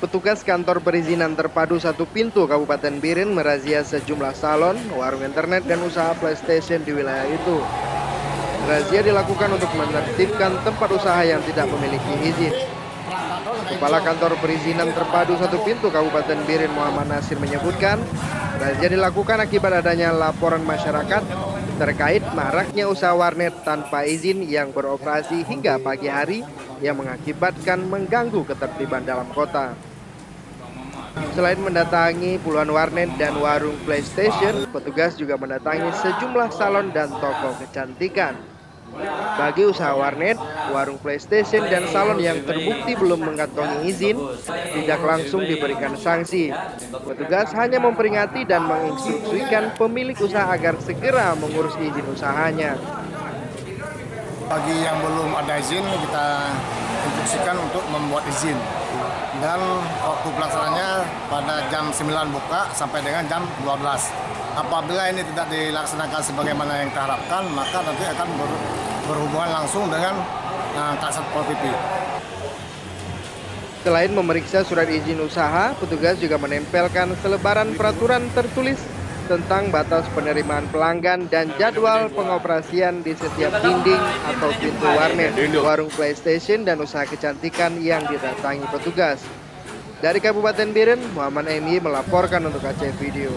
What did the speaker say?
Petugas kantor perizinan terpadu satu pintu Kabupaten Biren merazia sejumlah salon, warung internet, dan usaha PlayStation di wilayah itu. Razia dilakukan untuk menertibkan tempat usaha yang tidak memiliki izin. Kepala Kantor Perizinan Terpadu Satu Pintu Kabupaten Biren Muhammad Nasir menyebutkan, razia dilakukan akibat adanya laporan masyarakat terkait maraknya usaha warnet tanpa izin yang beroperasi hingga pagi hari yang mengakibatkan mengganggu ketertiban dalam kota. Selain mendatangi puluhan warnet dan warung PlayStation, petugas juga mendatangi sejumlah salon dan toko kecantikan. Bagi usaha warnet, warung PlayStation, dan salon yang terbukti belum mengantongi izin, tidak langsung diberikan sanksi. Petugas hanya memperingati dan menginstruksikan pemilik usaha agar segera mengurus izin usahanya. Bagi yang belum ada izin, kita instruksikan untuk membuat izin. Dan waktu pelaksananya pada jam 9 buka sampai dengan jam 12. Apabila ini tidak dilaksanakan sebagaimana yang kita harapkan, maka nanti akan berhubungan langsung dengan Kak Satpol PP. Selain memeriksa surat izin usaha, petugas juga menempelkan selebaran peraturan tertulis tentang batas penerimaan pelanggan dan jadwal pengoperasian di setiap dinding atau pintu warnet, warung PlayStation, dan usaha kecantikan yang didatangi petugas. Dari Kabupaten Biren, Muhammad MY melaporkan untuk Aceh Video.